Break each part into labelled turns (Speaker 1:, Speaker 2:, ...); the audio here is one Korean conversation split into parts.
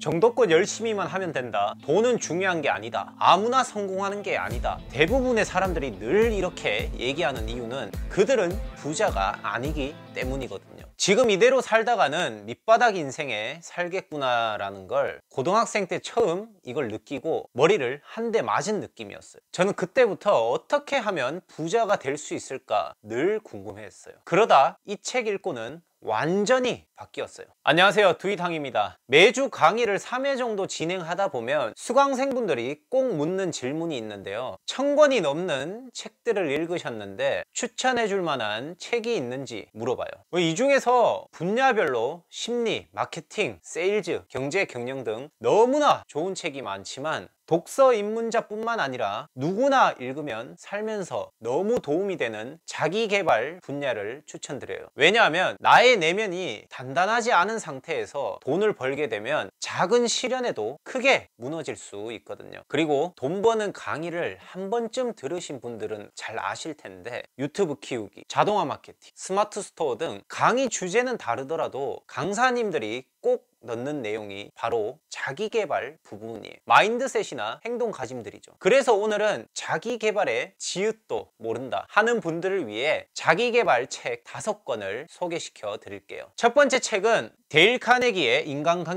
Speaker 1: 정도껏 열심히만 하면 된다. 돈은 중요한 게 아니다. 아무나 성공하는 게 아니다. 대부분의 사람들이 늘 이렇게 얘기하는 이유는 그들은 부자가 아니기 때문이거든요. 지금 이대로 살다가는 밑바닥 인생에 살겠구나 라는 걸 고등학생 때 처음 이걸 느끼고 머리를 한 대 맞은 느낌이었어요. 저는 그때부터 어떻게 하면 부자가 될 수 있을까 늘 궁금해했어요. 그러다 이 책 읽고는 완전히 바뀌었어요. 안녕하세요, 두이탕입니다. 매주 강의를 3회 정도 진행하다 보면 수강생분들이 꼭 묻는 질문이 있는데요, 1000권이 넘는 책들을 읽으셨는데 추천해 줄 만한 책이 있는지 물어봐요. 이 중에서 분야별로 심리, 마케팅, 세일즈, 경제, 경영 등 너무나 좋은 책이 많지만 독서 입문자뿐만 아니라 누구나 읽으면 살면서 너무 도움이 되는 자기계발 분야를 추천드려요. 왜냐하면 나의 내면이 단단하지 않은 상태에서 돈을 벌게 되면 작은 시련에도 크게 무너질 수 있거든요. 그리고 돈 버는 강의를 한 번쯤 들으신 분들은 잘 아실 텐데, 유튜브 키우기, 자동화 마케팅, 스마트 스토어 등 강의 주제는 다르더라도 강사님들이 꼭 넣는 내용이 바로 자기계발 부분이에요. 마인드셋이나 행동가짐들이죠. 그래서 오늘은 자기계발의 지읒도 모른다 하는 분들을 위해 자기계발 책 5권을 소개시켜 드릴게요. 첫 번째 책은 데일 카네기의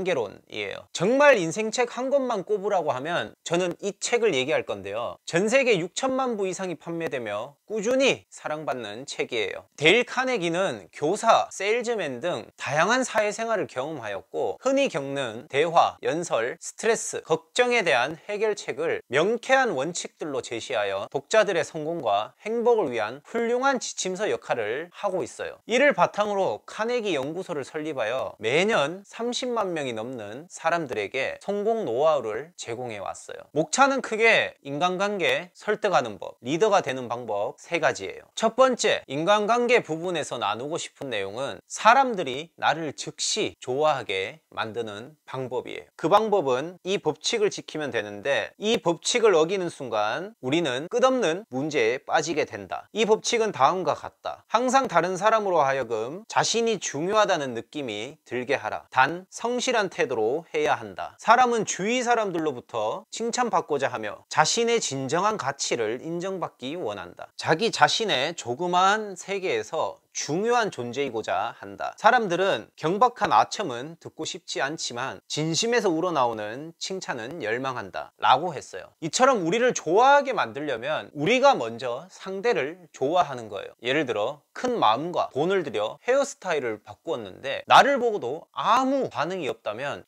Speaker 1: 인간관계론이에요. 정말 인생책 한 권만 꼽으라고 하면 저는 이 책을 얘기할 건데요, 전 세계 6천만 부 이상이 판매되며 꾸준히 사랑받는 책이에요. 데일 카네기는 교사, 세일즈맨 등 다양한 사회생활을 경험하였고 흔히 겪는 대화, 연설, 스트레스, 걱정에 대한 해결책을 명쾌한 원칙들로 제시하여 독자들의 성공과 행복을 위한 훌륭한 지침서 역할을 하고 있어요. 이를 바탕으로 카네기 연구소를 설립하여 매년 30만 명이 넘는 사람들에게 성공 노하우를 제공해 왔어요. 목차는 크게 인간관계, 설득하는 법, 리더가 되는 방법 3가지예요. 첫 번째, 인간관계 부분에서 나누고 싶은 내용은 사람들이 나를 즉시 좋아하게 만드는 방법이에요. 그 방법은 이 법칙을 지키면 되는데, 이 법칙을 어기는 순간 우리는 끝없는 문제에 빠지게 된다. 이 법칙은 다음과 같다. 항상 다른 사람으로 하여금 자신이 중요하다는 느낌이 들게 하라. 단 성실한 태도로 해야 한다. 사람은 주위 사람들로부터 칭찬받고자 하며 자신의 진정한 가치를 인정받기 원한다. 자기 자신의 조그마한 세계에서 중요한 존재이고자 한다. 사람들은 경박한 아첨은 듣고 싶지 않지만 진심에서 우러나오는 칭찬은 열망한다 라고 했어요. 이처럼 우리를 좋아하게 만들려면 우리가 먼저 상대를 좋아하는 거예요. 예를 들어 큰 마음과 돈을 들여 헤어스타일을 바꾸었는데 나를 보고도 아무 반응이 없다면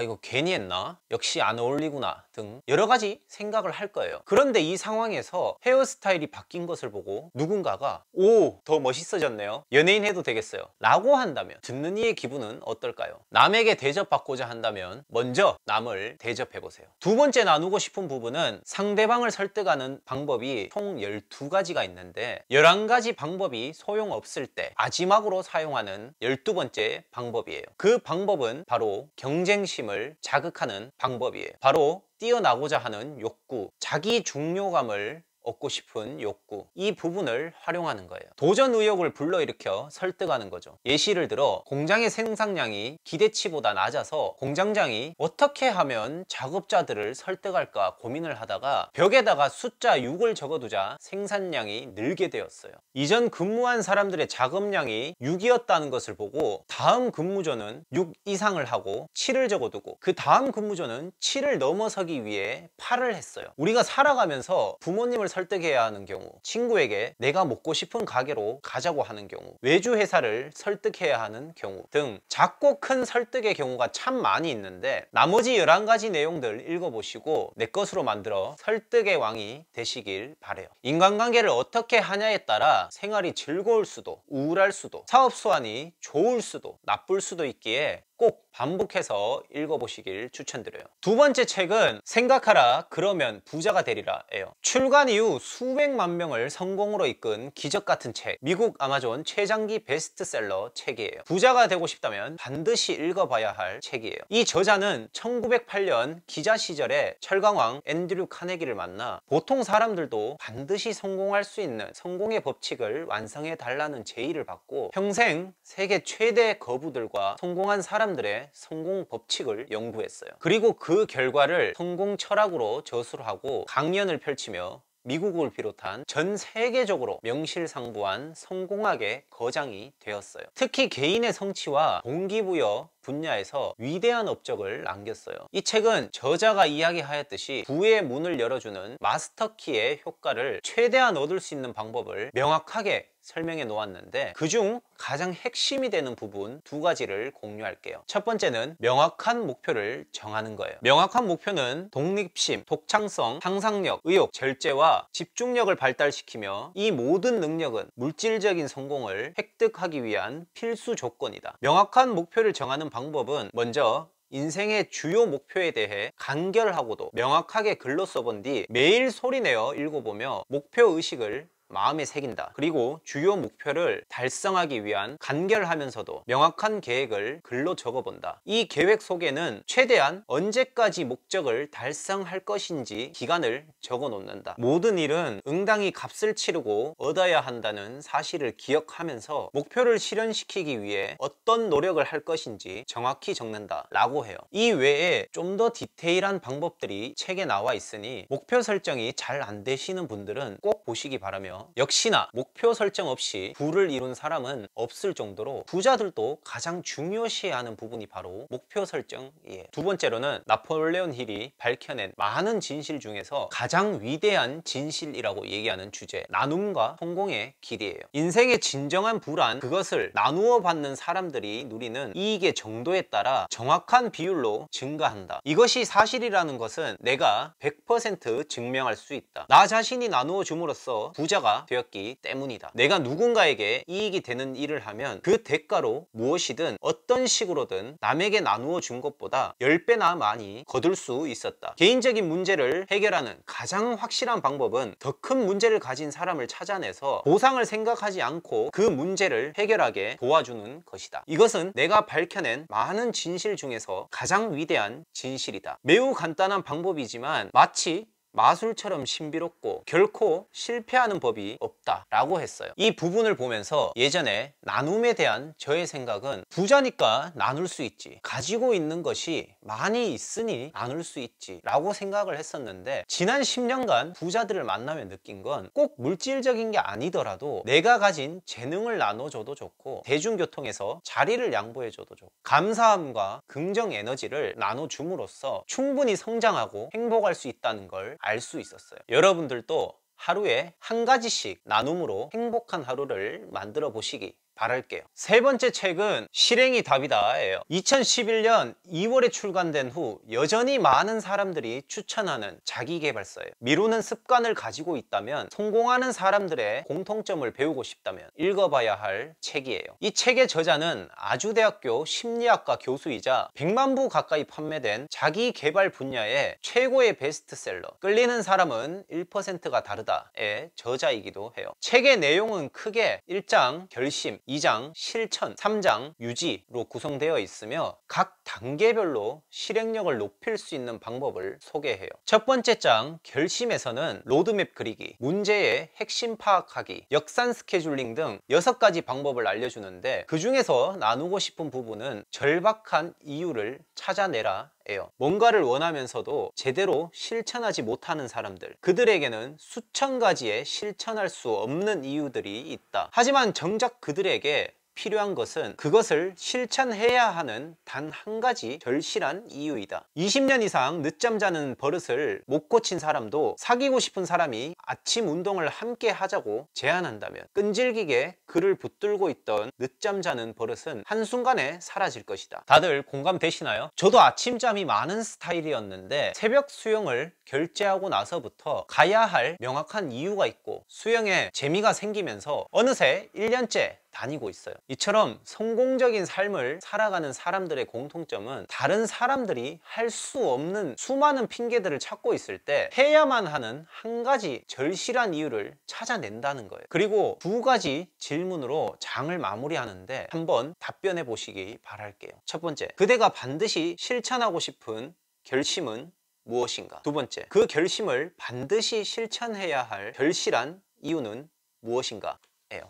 Speaker 1: 이거 괜히 했나? 역시 안 어울리구나 등 여러가지 생각을 할 거예요. 그런데 이 상황에서 헤어스타일이 바뀐 것을 보고 누군가가 오, 더 멋있어졌네요, 연예인 해도 되겠어요 라고 한다면 듣는 이의 기분은 어떨까요? 남에게 대접받고자 한다면 먼저 남을 대접해보세요. 두 번째 나누고 싶은 부분은 상대방을 설득하는 방법이 총 12가지가 있는데 11가지 방법이 소용없을 때 마지막으로 사용하는 12번째 방법이에요. 그 방법은 바로 경쟁심을 자극하는 방법이에요. 바로 뛰어나고자 하는 욕구, 자기 중요감을 얻고 싶은 욕구, 이 부분을 활용하는 거예요. 도전 의욕을 불러일으켜 설득하는 거죠. 예시를 들어 공장의 생산량이 기대치보다 낮아서 공장장이 어떻게 하면 작업자들을 설득할까 고민을 하다가 벽에다가 숫자 6을 적어두자 생산량이 늘게 되었어요. 이전 근무한 사람들의 작업량이 6이었다는 것을 보고 다음 근무조는 6 이상을 하고 7을 적어두고 그 다음 근무조는 7을 넘어서기 위해 8을 했어요. 우리가 살아가면서 부모님을 설득해야 하는 경우, 친구에게 내가 먹고 싶은 가게로 가자고 하는 경우, 외주 회사를 설득해야 하는 경우 등 작고 큰 설득의 경우가 참 많이 있는데 나머지 11가지 내용들 읽어보시고 내 것으로 만들어 설득의 왕이 되시길 바래요. 인간관계를 어떻게 하냐에 따라 생활이 즐거울 수도 우울할 수도 사업 수완이 좋을 수도 나쁠 수도 있기에 꼭 반복해서 읽어보시길 추천드려요. 두 번째 책은 생각하라 그러면 부자가 되리라 예요. 출간 이후 수백만 명을 성공으로 이끈 기적같은 책, 미국 아마존 최장기 베스트셀러 책이에요. 부자가 되고 싶다면 반드시 읽어봐야 할 책이에요. 이 저자는 1908년 기자 시절에 철강왕 앤드류 카네기를 만나 보통 사람들도 반드시 성공할 수 있는 성공의 법칙을 완성해 달라는 제의를 받고 평생 세계 최대 거부들과 성공한 사람 사람들의 성공 법칙을 연구했어요. 그리고 그 결과를 성공 철학으로 저술하고 강연을 펼치며 미국을 비롯한 전 세계적으로 명실상부한 성공학의 거장이 되었어요. 특히 개인의 성취와 동기부여 분야에서 위대한 업적을 남겼어요. 이 책은 저자가 이야기하였듯이 부의 문을 열어주는 마스터키의 효과를 최대한 얻을 수 있는 방법을 명확하게 설명해 놓았는데, 그중 가장 핵심이 되는 부분 두 가지를 공유할게요. 첫 번째는 명확한 목표를 정하는 거예요. 명확한 목표는 독립심, 독창성, 상상력, 의욕, 절제와 집중력을 발달시키며 이 모든 능력은 물질적인 성공을 획득하기 위한 필수 조건이다. 명확한 목표를 정하는 방법은 먼저 인생의 주요 목표에 대해 간결하고도 명확하게 글로 써본 뒤 매일 소리내어 읽어보며 목표 의식을 마음에 새긴다. 그리고 주요 목표를 달성하기 위한 간결하면서도 명확한 계획을 글로 적어본다. 이 계획 속에는 최대한 언제까지 목적을 달성할 것인지 기간을 적어 놓는다. 모든 일은 응당히 값을 치르고 얻어야 한다는 사실을 기억하면서 목표를 실현시키기 위해 어떤 노력을 할 것인지 정확히 적는다 라고 해요. 이 외에 좀 더 디테일한 방법들이 책에 나와 있으니 목표 설정이 잘 안 되시는 분들은 꼭 보시기 바라며, 역시나 목표 설정 없이 부를 이룬 사람은 없을 정도로 부자들도 가장 중요시하는 부분이 바로 목표 설정이에요. 두 번째로는 나폴레온 힐이 밝혀낸 많은 진실 중에서 가장 위대한 진실이라고 얘기하는 주제, 나눔과 성공의 길이에요. 인생의 진정한 부란 그것을 나누어 받는 사람들이 누리는 이익의 정도에 따라 정확한 비율로 증가한다. 이것이 사실이라는 것은 내가 100% 증명할 수 있다. 나 자신이 나누어 줌으로써 부자가 되었기 때문이다. 내가 누군가에게 이익이 되는 일을 하면 그 대가로 무엇이든 어떤 식으로든 남에게 나누어 준 것보다 10배나 많이 거둘 수 있었다. 개인적인 문제를 해결하는 가장 확실한 방법은 더 큰 문제를 가진 사람을 찾아내서 보상을 생각하지 않고 그 문제를 해결하게 도와주는 것이다. 이것은 내가 밝혀낸 많은 진실 중에서 가장 위대한 진실이다. 매우 간단한 방법이지만 마치 마술처럼 신비롭고 결코 실패하는 법이 없다 라고 했어요. 이 부분을 보면서 예전에 나눔에 대한 저의 생각은 부자니까 나눌 수 있지, 가지고 있는 것이 많이 있으니 나눌 수 있지 라고 생각을 했었는데, 지난 10년간 부자들을 만나며 느낀 건 꼭 물질적인 게 아니더라도 내가 가진 재능을 나눠줘도 좋고 대중교통에서 자리를 양보해줘도 좋고 감사함과 긍정 에너지를 나눠줌으로써 충분히 성장하고 행복할 수 있다는 걸 알 수 있었어요. 여러분들도 하루에 한 가지씩 나눔으로 행복한 하루를 만들어 보시기 바랄게요. 세 번째 책은 실행이 답이다 예요. 2011년 2월에 출간된 후 여전히 많은 사람들이 추천하는 자기계발서예요. 미루는 습관을 가지고 있다면, 성공하는 사람들의 공통점을 배우고 싶다면 읽어봐야 할 책이에요. 이 책의 저자는 아주대학교 심리학과 교수이자 100만 부 가까이 판매된 자기계발 분야의 최고의 베스트셀러 끌리는 사람은 1%가 다르다의 저자이기도 해요. 책의 내용은 크게 1장 결심, 2장 실천, 3장 유지로 구성되어 있으며 각 단계별로 실행력을 높일 수 있는 방법을 소개해요. 첫 번째 장 결심에서는 로드맵 그리기, 문제의 핵심 파악하기, 역산 스케줄링 등 6가지 방법을 알려주는데, 그 중에서 나누고 싶은 부분은 절박한 이유를 찾아내라 예요. 뭔가를 원하면서도 제대로 실천하지 못하는 사람들, 그들에게는 수천 가지의 실천할 수 없는 이유들이 있다. 하지만 정작 그들에게 필요한 것은 그것을 실천해야 하는 단 한 가지 절실한 이유이다. 20년 이상 늦잠 자는 버릇을 못 고친 사람도 사귀고 싶은 사람이 아침 운동을 함께 하자고 제안한다면 끈질기게 그를 붙들고 있던 늦잠 자는 버릇은 한순간에 사라질 것이다. 다들 공감되시나요? 저도 아침잠이 많은 스타일이었는데 새벽 수영을 결제하고 나서부터 가야 할 명확한 이유가 있고 수영에 재미가 생기면서 어느새 1년째 다니고 있어요. 이처럼 성공적인 삶을 살아가는 사람들의 공통점은 다른 사람들이 할 수 없는 수많은 핑계들을 찾고 있을 때 해야만 하는 한 가지 절실한 이유를 찾아낸다는 거예요. 그리고 2가지 질문으로 장을 마무리하는데 한번 답변해 보시기 바랄게요. 첫 번째, 그대가 반드시 실천하고 싶은 결심은 무엇인가? 두 번째, 그 결심을 반드시 실천해야 할 절실한 이유는 무엇인가?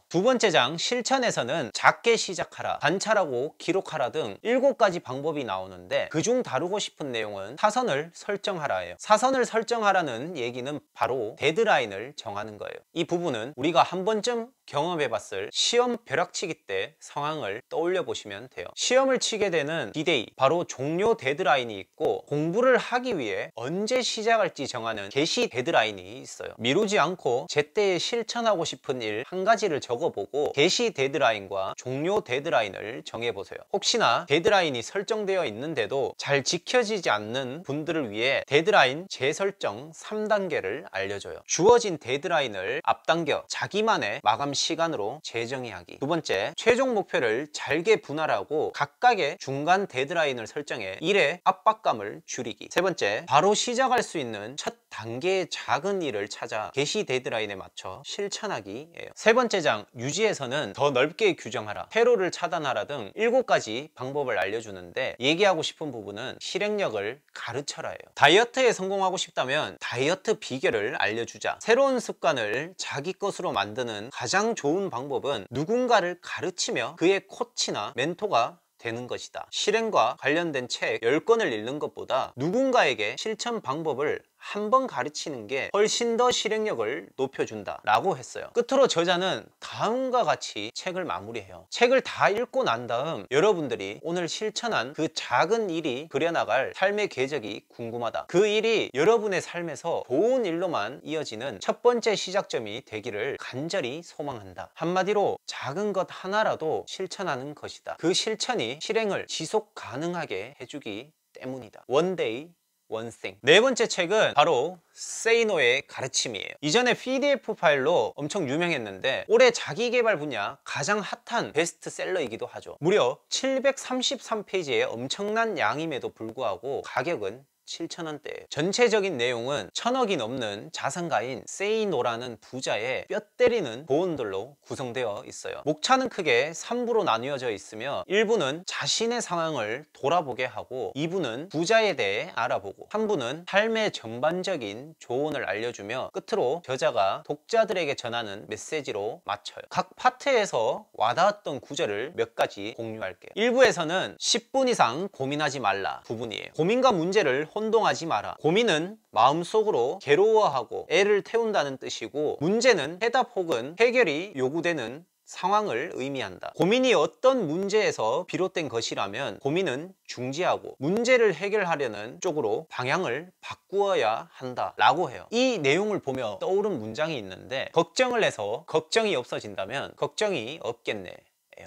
Speaker 1: 두 번째 장 실천에서는 작게 시작하라, 관찰하고 기록하라 등 7가지 방법이 나오는데 그중 다루고 싶은 내용은 사선을 설정하라예요. 사선을 설정하라는 얘기는 바로 데드라인을 정하는 거예요. 이 부분은 우리가 한 번쯤 경험해봤을 시험 벼락치기 때 상황을 떠올려 보시면 돼요. 시험을 치게 되는 디데이, 바로 종료 데드라인이 있고 공부를 하기 위해 언제 시작할지 정하는 개시 데드라인이 있어요. 미루지 않고 제때에 실천하고 싶은 일 한 가지를 적어보고 개시 데드라인과 종료 데드라인을 정해보세요. 혹시나 데드라인이 설정되어 있는데도 잘 지켜지지 않는 분들을 위해 데드라인 재설정 3단계를 알려줘요. 주어진 데드라인을 앞당겨 자기만의 마감 시간으로 재정의하기. 두 번째, 최종 목표를 잘게 분할하고 각각의 중간 데드라인을 설정해 일의 압박감을 줄이기. 세 번째, 바로 시작할 수 있는 첫 단계의 작은 일을 찾아 개시 데드라인에 맞춰 실천하기예요. 세 번째 장 유지에서는 더 넓게 규정하라, 테러를 차단하라 등 7가지 방법을 알려주는데 얘기하고 싶은 부분은 실행력을 가르쳐라예요. 다이어트에 성공하고 싶다면 다이어트 비결을 알려주자. 새로운 습관을 자기 것으로 만드는 가장 좋은 방법은 누군가를 가르치며 그의 코치나 멘토가 되는 것이다. 실행과 관련된 책 10권을 읽는 것보다 누군가에게 실천 방법을 한 번 가르치는 게 훨씬 더 실행력을 높여준다 라고 했어요. 끝으로 저자는 다음과 같이 책을 마무리해요. 책을 다 읽고 난 다음 여러분들이 오늘 실천한 그 작은 일이 그려나갈 삶의 궤적이 궁금하다. 그 일이 여러분의 삶에서 좋은 일로만 이어지는 첫 번째 시작점이 되기를 간절히 소망한다. 한마디로 작은 것 하나라도 실천하는 것이다. 그 실천이 실행을 지속 가능하게 해주기 때문이다. One day One thing. 네 번째 책은 바로 Say No의 가르침이에요. 이전에 PDF 파일로 엄청 유명했는데 올해 자기개발 분야 가장 핫한 베스트셀러이기도 하죠. 무려 733페이지의 엄청난 양임에도 불구하고 가격은 7,000원대예요. 전체적인 내용은 1,000억이 넘는 자산가인 세이노라는 부자의 뼈 때리는 조언들로 구성되어 있어요. 목차는 크게 3부로 나뉘어져 있으며 1부는 자신의 상황을 돌아보게 하고 2부는 부자에 대해 알아보고 3부는 삶의 전반적인 조언을 알려주며 끝으로 저자가 독자들에게 전하는 메시지로 마쳐요. 각 파트에서 와닿았던 구절을 몇 가지 공유할게요. 1부에서는 10분 이상 고민하지 말라 부분이에요. 고민과 문제를 혼동하지 마라. 고민은 마음속으로 괴로워하고 애를 태운다는 뜻이고 문제는 해답 혹은 해결이 요구되는 상황을 의미한다. 고민이 어떤 문제에서 비롯된 것이라면 고민은 중지하고 문제를 해결하려는 쪽으로 방향을 바꾸어야 한다 라고 해요. 이 내용을 보며 떠오른 문장이 있는데 걱정을 해서 걱정이 없어진다면 걱정이 없겠네.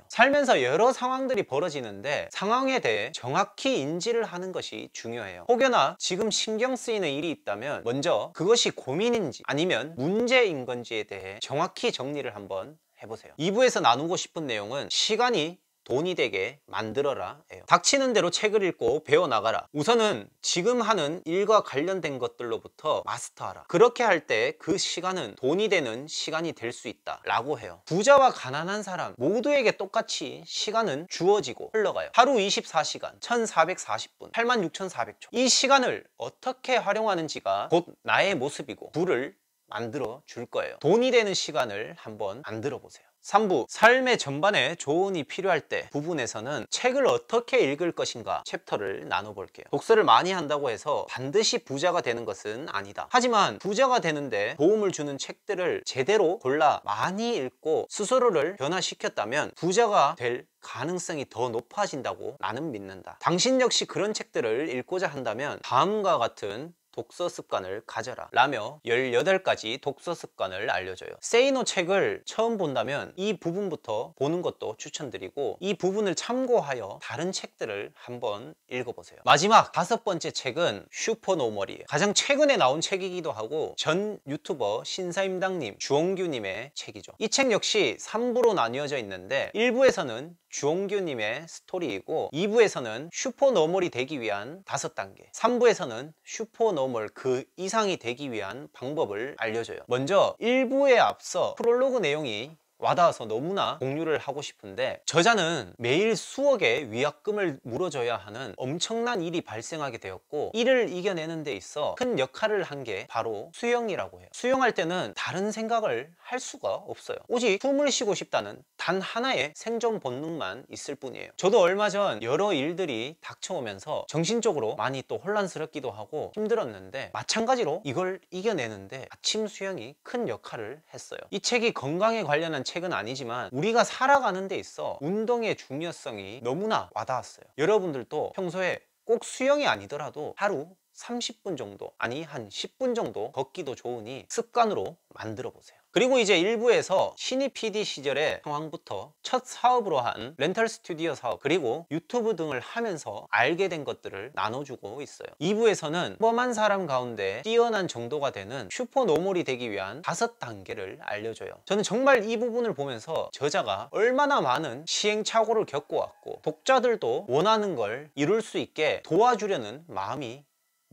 Speaker 1: 살면서 여러 상황들이 벌어지는데 상황에 대해 정확히 인지를 하는 것이 중요해요. 혹여나 지금 신경 쓰이는 일이 있다면 먼저 그것이 고민인지 아니면 문제인 건지에 대해 정확히 정리를 한번 해보세요. 2부에서 나누고 싶은 내용은 시간이 돈이 되게 만들어라 예요. 닥치는 대로 책을 읽고 배워나가라. 우선은 지금 하는 일과 관련된 것들로부터 마스터하라. 그렇게 할 때 그 시간은 돈이 되는 시간이 될 수 있다 라고 해요. 부자와 가난한 사람 모두에게 똑같이 시간은 주어지고 흘러가요. 하루 24시간 1440분 86,400초. 이 시간을 어떻게 활용하는지가 곧 나의 모습이고 부를 만들어 줄 거예요. 돈이 되는 시간을 한번 만들어 보세요. 3부 삶의 전반에 조언이 필요할 때 부분에서는 책을 어떻게 읽을 것인가 챕터를 나눠볼게요. 독서를 많이 한다고 해서 반드시 부자가 되는 것은 아니다. 하지만 부자가 되는데 도움을 주는 책들을 제대로 골라 많이 읽고 스스로를 변화시켰다면 부자가 될 가능성이 더 높아진다고 나는 믿는다. 당신 역시 그런 책들을 읽고자 한다면 다음과 같은 독서 습관을 가져라 라며 18가지 독서 습관을 알려줘요. 세이노 책을 처음 본다면 이 부분부터 보는 것도 추천드리고 이 부분을 참고하여 다른 책들을 한번 읽어보세요. 마지막 5번째 책은 슈퍼노멀이에요. 가장 최근에 나온 책이기도 하고 전 유튜버 신사임당님, 주홍규님의 책이죠. 이 책 역시 3부로 나뉘어져 있는데 1부에서는 주홍규님의 스토리이고 2부에서는 슈퍼노멀이 되기 위한 5단계 3부에서는 슈퍼노멀 그 이상이 되기 위한 방법을 알려줘요. 먼저 1부에 앞서 프롤로그 내용이 와닿아서 너무나 공유를 하고 싶은데, 저자는 매일 수억의 위약금을 물어줘야 하는 엄청난 일이 발생하게 되었고, 이를 이겨내는 데 있어 큰 역할을 한 게 바로 수영이라고 해요. 수영할 때는 다른 생각을 할 수가 없어요. 오직 숨을 쉬고 싶다는 단 하나의 생존 본능만 있을 뿐이에요. 저도 얼마 전 여러 일들이 닥쳐오면서 정신적으로 많이 또 혼란스럽기도 하고 힘들었는데, 마찬가지로 이걸 이겨내는데 아침 수영이 큰 역할을 했어요. 이 책이 건강에 관련한 책은 아니지만 우리가 살아가는 데 있어 운동의 중요성이 너무나 와닿았어요. 여러분들도 평소에 꼭 수영이 아니더라도 하루 30분 정도, 아니 한 10분 정도 걷기도 좋으니 습관으로 만들어 보세요. 그리고 이제 1부에서 신입 PD 시절의 상황부터 첫 사업으로 한 렌털 스튜디오 사업, 그리고 유튜브 등을 하면서 알게 된 것들을 나눠주고 있어요. 2부에서는 평범한 사람 가운데 뛰어난 정도가 되는 슈퍼노멀이 되기 위한 5단계를 알려줘요. 저는 정말 이 부분을 보면서 저자가 얼마나 많은 시행착오를 겪어왔고 독자들도 원하는 걸 이룰 수 있게 도와주려는 마음이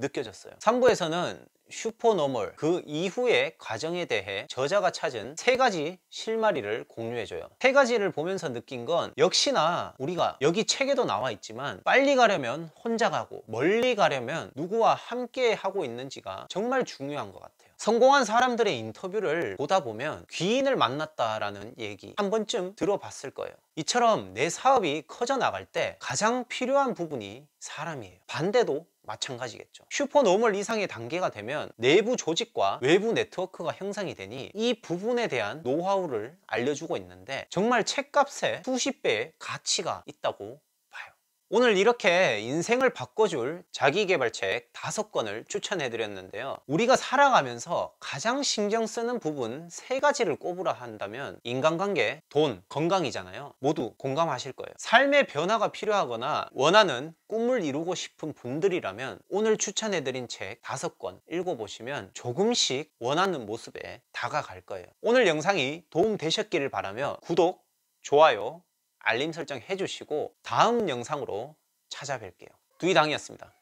Speaker 1: 느껴졌어요. 3부에서는 슈퍼노멀 그 이후의 과정에 대해 저자가 찾은 3가지 실마리를 공유해줘요. 3가지를 보면서 느낀 건, 역시나 우리가 여기 책에도 나와 있지만 빨리 가려면 혼자 가고 멀리 가려면 누구와 함께 하고 있는지가 정말 중요한 것 같아요. 성공한 사람들의 인터뷰를 보다 보면 귀인을 만났다라는 얘기 한 번쯤 들어봤을 거예요. 이처럼 내 사업이 커져 나갈 때 가장 필요한 부분이 사람이에요. 반대도 마찬가지겠죠. 슈퍼노멀 이상의 단계가 되면 내부 조직과 외부 네트워크가 형성이 되니 이 부분에 대한 노하우를 알려주고 있는데, 정말 책값의 수십 배의 가치가 있다고 봐요. 오늘 이렇게 인생을 바꿔줄 자기계발책 5권을 추천해드렸는데요. 우리가 살아가면서 가장 신경 쓰는 부분 3가지를 꼽으라 한다면 인간관계, 돈, 건강이잖아요. 모두 공감하실 거예요. 삶의 변화가 필요하거나 원하는 꿈을 이루고 싶은 분들이라면 오늘 추천해드린 책 5권 읽어보시면 조금씩 원하는 모습에 다가갈 거예요. 오늘 영상이 도움되셨기를 바라며 구독, 좋아요, 알림 설정 해주시고 다음 영상으로 찾아뵐게요. 두이당이었습니다.